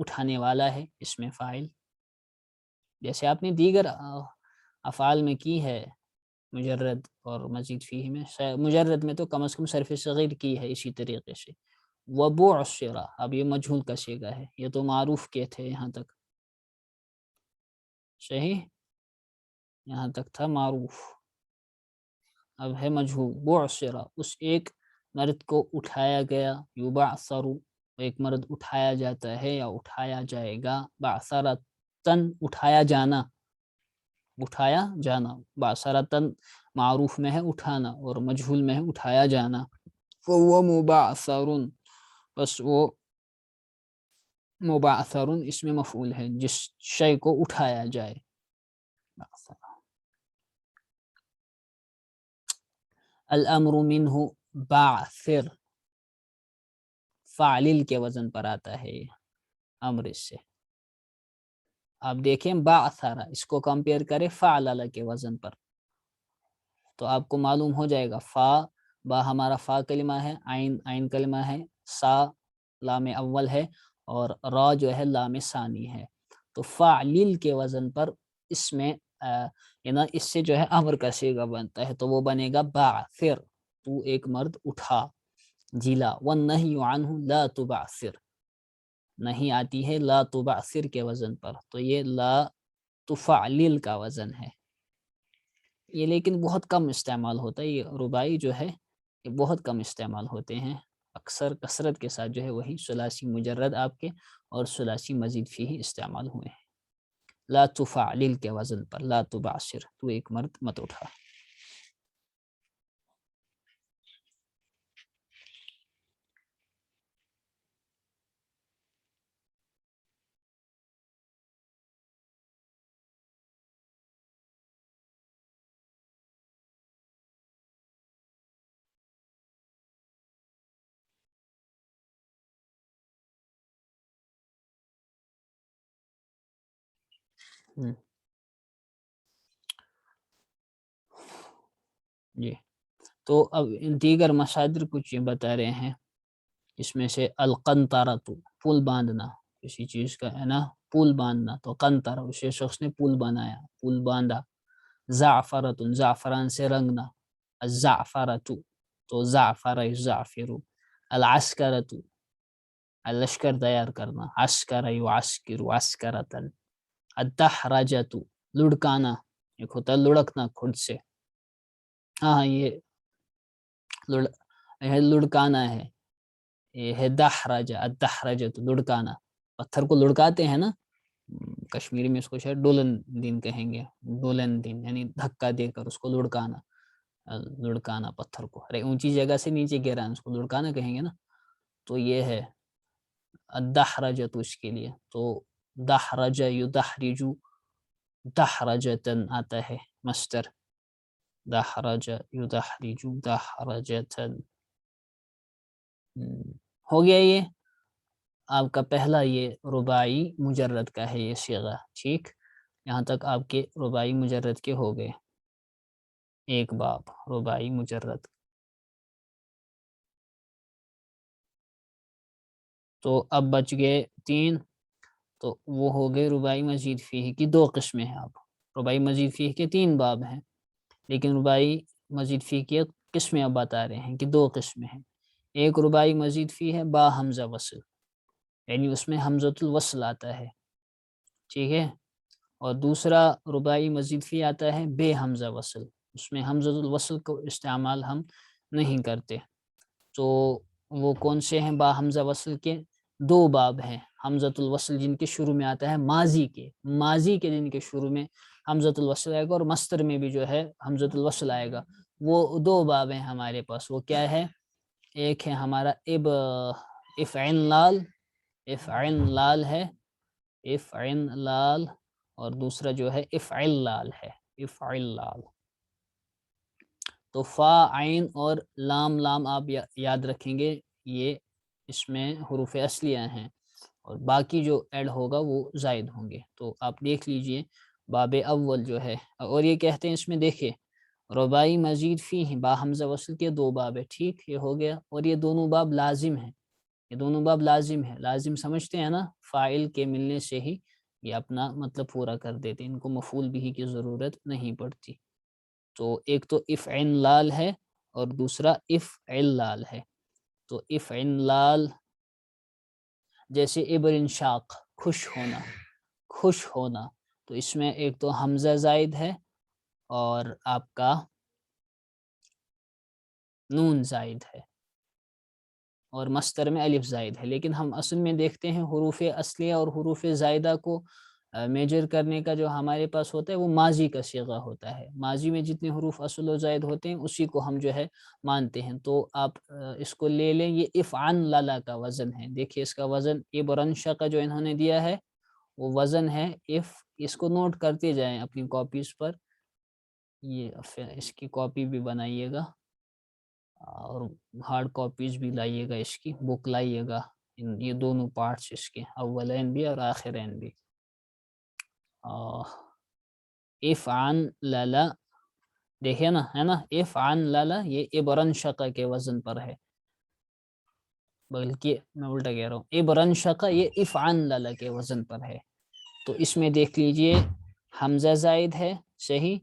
اٹھانے والا ہے اس میں فاعل، جیسے آپ نے دیگر افعال میں کی ہے مجرد اور مزید فیہ میں، مجرد میں تو کم از کم صرف صغیر کی ہے اسی طریقے سے. وبعثر، اب یہ مجہول کا صیغہ ہے، یہ تو معروف کے تھے یہاں تک، صحیح، یہاں تک تھا معروف، اب ہے مجہول. بعثر، اس ایک مرد کو اٹھایا گیا، یبعثر، ایک مرد اٹھایا جاتا ہے یا اٹھایا جائے گا، بعثرتن، اٹھایا جانا، اٹھایا جانا، بعثرتن معروف میں ہے اٹھانا اور مجہول میں ہے اٹھایا جانا. فهو مبعثر، بس وہ مبعثر اس میں مفعول ہے جس شے کو اٹھایا جائے. الامر منہ بعثر، فاعل کے وزن پر آتا ہے یہ امر اس سے. آپ دیکھیں بعثر، اس کو کمپیئر کریں فعلل کے وزن پر تو آپ کو معلوم ہو جائے گا. با ہمارا فا کلمہ ہے، عین کلمہ ہے، سا لام اول ہے اور را جو ہے لام ثانی ہے. تو فاعل کے وزن پر اس میں اس سے جو ہے امر کا صیغہ بنتا ہے، تو وہ بنے گا بعثر، تو ایک مرد اٹھا. جلا، والنہی عنہ لا تبعثر، نہیں آتی ہے لا تبعثر کے وزن پر، تو یہ لا تفعلل کا وزن ہے. یہ لیکن بہت کم استعمال ہوتا ہے، یہ رباعی جو ہے یہ بہت کم استعمال ہوتے ہیں، اکثر کثرت کے ساتھ جو ہے وہی ثلاثی مجرد آپ کے اور ثلاثی مزید فیہ استعمال ہوئے ہیں. لا تفعلل کے وزن پر، لا تبعثر، تو ایک مرد مت اٹھا. جی، تو اب دیگر مصادر کچھ بتا رہے ہیں، اس میں سے القنطرۃ، پل باندھنا، کسی چیز کا ہے نا پل باندھنا، تو قنطر، اسے شخص نے پل بنایا، پل باندھا. زعفرۃ، زعفران سے رنگنا، الزعفرۃ، تو زعفر یزعفر. العسکرۃ، لشکر تیار کرنا، عسکر یعسکر عسکرۃ. الدحرجۃ، لڑکانا، ایک ہوتا ہے لڑکنا خود سے، ہاں یہ لڑکانا ہے، یہ ہے دحرجہ، الدحرجۃ، لڑکانا، پتھر کو لڑکاتے ہیں نا، کشمیری میں اس کو شاید ڈولن دین کہیں گے، ڈولن دین یعنی دھکا دے کر اس کو لڑکانا، لڑکانا پتھر کو، ارے اونچی جگہ سے نیچے گرانا، اس کو لڑکانا کہیں گے نا. تو یہ ہے الدحرجۃ اس کے لیے، تو دحرج یدحرج، دحرجتن آتا ہے مصدر، دحرج یدحرج دحرجتن. ہو گیا یہ آپ کا پہلا یہ رباعی مجرد کا ہے یہ صیغہ. ٹھیک، یہاں تک آپ کے رباعی مجرد کے ہو گئے، ایک باب رباعی مجرد. تو اب بچ گئے 3، تو وہ ہو گئے رباعی مزید فیہ کی 2 قسمیں ہیں. اب رباعی مزید فیہ کے 3 باب ہیں، لیکن رباعی مزید فیہ کی قسمیں اب بتا رہے ہیں کہ 2 قسمیں ہیں. ایک رباعی مزید فیہ ہے با حمزہ وصل، یعنی اس میں حمزۃ الوصل آتا ہے، ٹھیک ہے. اور دوسرا رباعی مزید فیہ آتا ہے بے حمزہ وصل، اس میں حمزۃ الوصل کو استعمال ہم نہیں کرتے. تو وہ کون سے ہیں با حمزہ وصل کے؟ 2 باب ہیں. حمزۃ الوصل جن کے شروع میں آتا ہے ماضی کے جن کے شروع میں حمزۃ الوصل آئے گا، اور مصدر میں بھی جو ہے حمزۃ الوصل آئے گا. وہ 2 باب ہیں ہمارے پاس. وہ کیا ہے؟ ایک ہے ہمارا افعن لال ہے، افعن لال، اور دوسرا جو ہے افعل لال ہے، افعل لال. تو فا، عین اور لام آپ یاد رکھیں گے، یہ اس میں حروف اصلیہ ہیں، اور باقی جو ایڈ ہوگا وہ زائد ہوں گے. تو آپ دیکھ لیجئے باب اول جو ہے، اور یہ کہتے ہیں اس میں دیکھیں رباعی مزید فیہ با حمزہ وصل کے 2 باب ہے. ٹھیک، یہ ہو گیا، اور یہ دونوں باب لازم ہیں، یہ دونوں باب لازم ہے، لازم سمجھتے ہیں نا، فاعل کے ملنے سے ہی یہ اپنا مطلب پورا کر دیتے، ان کو مفعول بھی کی ضرورت نہیں پڑتی۔ تو ایک تو افعلال ہے اور دوسرا افعلال ہے۔ تو افعلال جیسے ابرنشاق، خوش ہونا، خوش ہونا، تو اس میں ایک تو حمزہ زائد ہے اور آپ کا نون زائد ہے، اور مصدر میں الف زائد ہے، لیکن ہم اصل میں دیکھتے ہیں حروف اصلیہ اور حروف زائدہ کو میجر کرنے کا جو ہمارے پاس ہوتا ہے وہ ماضی کا صیغہ ہوتا ہے، ماضی میں جتنے حروف اصل و زائد ہوتے ہیں اسی کو ہم جو ہے مانتے ہیں۔ تو آپ اس کو لے لیں، یہ افعن لالا کا وزن ہے، دیکھیے اس کا وزن ابرنشا کا جو انہوں نے دیا ہے وہ وزن ہے اس کو نوٹ کرتے جائیں اپنی کاپیز پر، یہ اس کی کاپی بھی بنائیے گا اور ہارڈ کاپیز بھی لائیے گا، اس کی بک لائیے گا، یہ دونوں پارٹس اس کے اولین بھی اور آخرین بھی۔ افعن لالا دیکھیے نا، ہے نا، افعن لالا یہ ابرنشقہ کے وزن پر ہے، بلکہ میں الٹا کہہ رہا ہوں، ابرنشقہ یہ افعن لالا کے وزن پر ہے۔ تو اس میں دیکھ لیجئے حمزہ زائد ہے صحیح،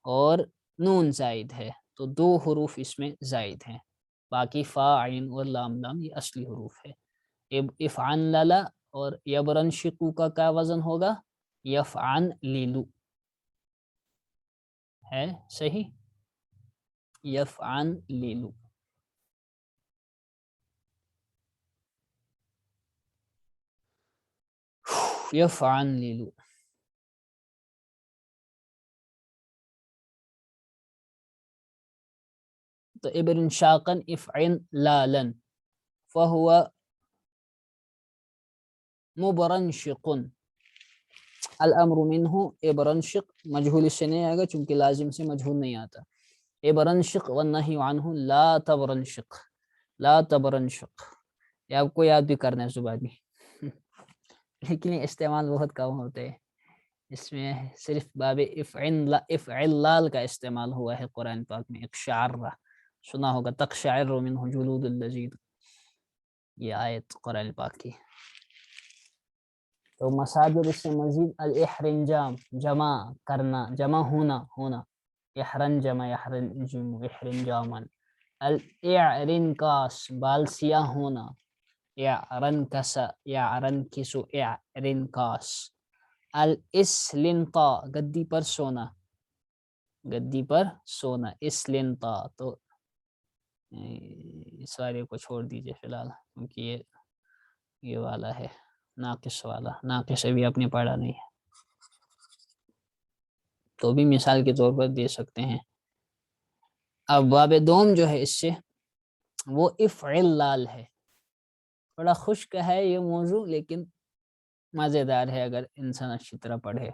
اور نون زائد ہے، تو دو حروف اس میں زائد ہیں، باقی فا عین اور لام لام یہ اصلی حروف ہے۔ افعن لالا اور یبرنشقو کا کیا وزن ہوگا؟ یفعن لیلو ہے صحیح، یفعن لیلو۔ یفعن لیلو، تو ابن شاقن افعن لالن فہو مبرنشق، الامر منہ ابرنشق، مجہول اس سے نہیں آئے گا چونکہ لازم سے مجہول نہیں آتا، ابرنشق والنہی عنہ لا تبرنشق، لا تبرنشق، یہ آپ کو یاد بھی کرنا ہے زبانی لیکن یہ استعمال بہت کم ہوتے ہیں، اس میں صرف باب افعلال کا استعمال ہوا ہے قرآن پاک میں، اقشعر سنا ہوگا، تقشعر منہ جلود الذین، یہ آیت قرآن پاک کی۔ تو مساجد اس سے مزید الاحرنجام، جمع کرنا، جمع ہونا، احرنجم یحرنجم احرنجاما، الاعرنکاس بال سیاہ ہونا، اعرنکس یعرنکس اعرنکاس، الاسلنطا گدی پر سونا، گدی پر سونا، اسلنطا، تو اس والے کو چھوڑ دیجئے فی الحال کیونکہ یہ والا ہے ناقص والا، ناقص ابھی آپ نے پڑھا نہیں ہے، تو بھی مثال کے طور پر دے سکتے ہیں۔ اب باب دوم جو ہے اس سے وہ افعلال ہے، بڑا خشک ہے یہ موضوع لیکن مزیدار ہے اگر انسان اچھی طرح پڑھے۔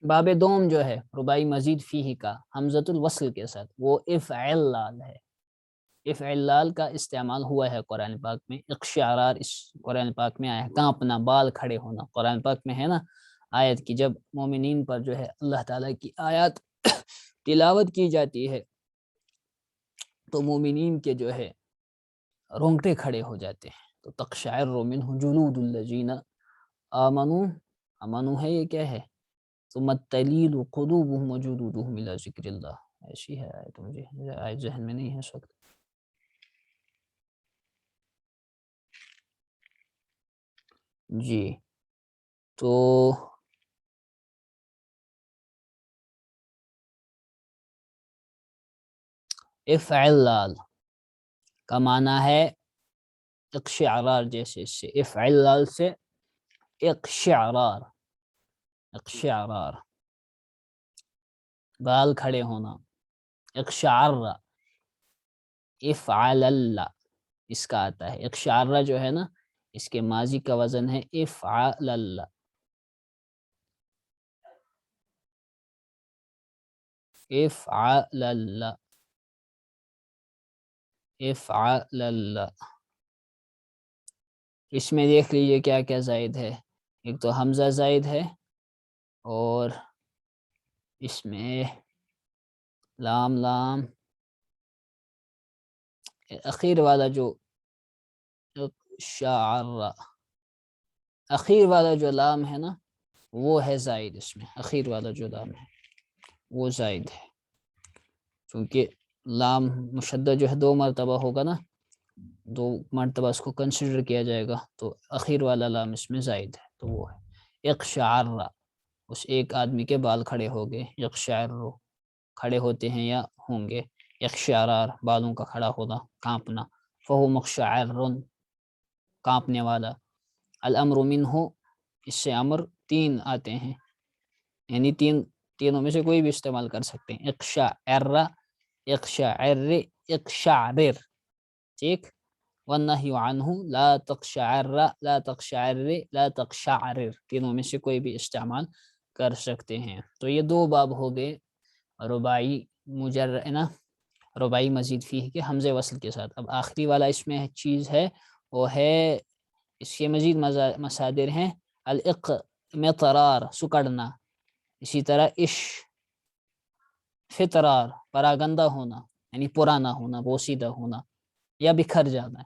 باب دوم جو ہے رباعی مزید فیہ کا حمزۃ الوصل کے ساتھ، وہ افعلال ہے، افعلال کا استعمال ہوا ہے قرآن پاک میں، اقشعرار اس قرآن پاک میں آیا ہے، کانپنا، بال کھڑے ہونا، قرآن پاک میں ہے نا آیت کی، جب مومنین پر جو ہے اللہ تعالیٰ کی آیات تلاوت کی جاتی ہے تو مومنین کے جو ہے رونگٹے کھڑے ہو جاتے ہیں، تو تقشعر منہ جلود الذین آمنوا، امنوا ہے یہ کیا ہے، ثم تلین قلوبهم وجلودهم الی ذکر اللہ، ایسی ہے آیت، مجھے آیت ذہن میں نہیں ہے اس وقت۔ جی تو افعلال کا معنی ہے اقشعرار، جیسے اس سے افعلال سے اقشعرار، اقشعرار بال کھڑے ہونا، اقشعر افعل اللہ اس کا آتا ہے، اقشعر جو ہے نا اس کے ماضی کا وزن ہے افعل اللہ، افعل اللہ، افعل اللہ۔ اس میں دیکھ لیجئے کیا کیا زائد ہے، ایک تو حمزہ زائد ہے، اور اس میں لام اخیر والا جو اقشعر، اخیر والا جو لام ہے نا وہ ہے زائد، اس میں اخیر والا جو لام ہے وہ زائد ہے، چونکہ لام مشدد جو ہے 2 مرتبہ ہوگا نا، 2 مرتبہ اس کو کنسیڈر کیا جائے گا، تو اخیر والا لام اس میں زائد ہے، تو وہ ہے اقشعر، اس ایک آدمی کے بال کھڑے ہو گئے، اقشعر کھڑے ہوتے ہیں یا ہوں گے، اقشعرار بالوں کا کھڑا ہونا، کانپنا، فہو مقشعر کانپنے والا، الامر منہ اس سے امر 3 آتے ہیں، یعنی تینوں میں سے کوئی بھی استعمال کر سکتے ہیں، اقشعر، اقشعر، اقشعرر، ٹھیک، والنہی عنہ لا تقشعر، لا تقشعر، لا تقشعرر، تینوں میں سے کوئی بھی استعمال کر سکتے ہیں۔ تو یہ 2 باب ہو گئے رباعی مجرنا، رباعی مزید فیہ کے حمزے وصل کے ساتھ۔ اب آخری والا اس میں چیز ہے وہ ہے، اس کے مزید مصادر ہیں، الاقمطرار سکڑنا، اسی طرح فطرار پراگندہ ہونا، یعنی پرانا ہونا، بوسیدہ ہونا، یا بکھر جانا،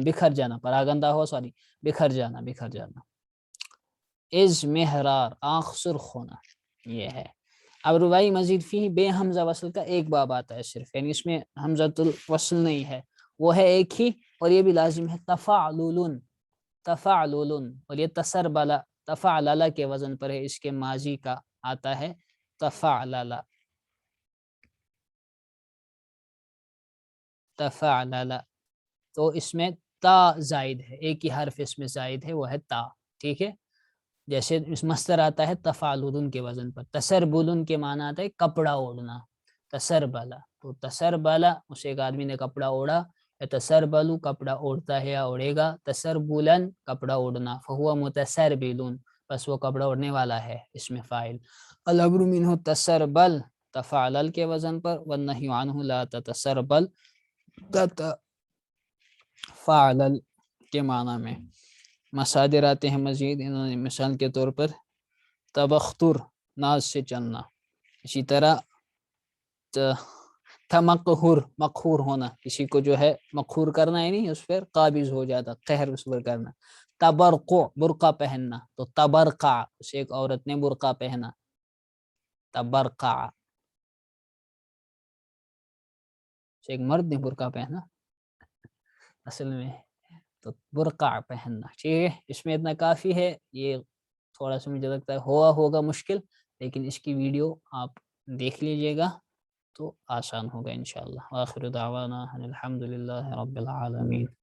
بکھر جانا، پراگندہ ہو سوری بکھر جانا، بکھر جانا، از محرار آنکھ سرخ ہونا، یہ ہے۔ اب رباعی مزید فی بے حمزہ وصل کا ایک باب آتا ہے صرف، یعنی اس میں حمزۃ الوصل نہیں ہے، وہ ہے ایک ہی، اور یہ بھی لازم ہے، تفعلل، تفعلل، اور یہ تسربل، تفعلل کے وزن پر ہے، اس کے ماضی کا آتا ہے تفعلل، تفعلل، تو اس میں تا زائد ہے، ایک ہی حرف اس میں زائد ہے، وہ ہے تا، ٹھیک ہے، جیسے اس مصدر آتا ہے تفعلن کے وزن پر، تسربلن کے معنی آتا ہے کپڑا اوڑھنا، تسربلا، تو تسربلا اس ایک آدمی نے کپڑا اوڑھا، تسربلو کپڑا اوڑھتا ہے یا اوڑھے گا، تسربلن کپڑا اوڑھنا، فہو متسربلن بس وہ کپڑا اوڑھنے والا ہے، اس میں فاعل، الامر منہ تسربل تفعلل کے وزن پر، والنہی عنہ لا تتسربل تتفعلل کے معنی میں۔ مصادر آتے ہیں مزید، انہوں نے مثال کے طور پر تبختر ناز سے چلنا، اسی طرح تمقہر مقہور ہونا، کسی کو جو ہے مقہور کرنا ہے نہیں، اس پر قابض ہو جاتا، قہر اس پر کرنا، تبرقع برقع پہننا، تو تبرقع اس ایک عورت نے برقع پہنا، تبرقع ایک مرد نے برقع پہنا اصل میں، تو برقع پہننا، ٹھیک ہے، اس میں اتنا کافی ہے، یہ تھوڑا سا مجھے لگتا ہے ہوگا مشکل، لیکن اس کی ویڈیو آپ دیکھ لیجئے گا تو آسان ہوگا انشاءاللہ۔ آخر دعوانا ان الحمدللہ رب العالمین۔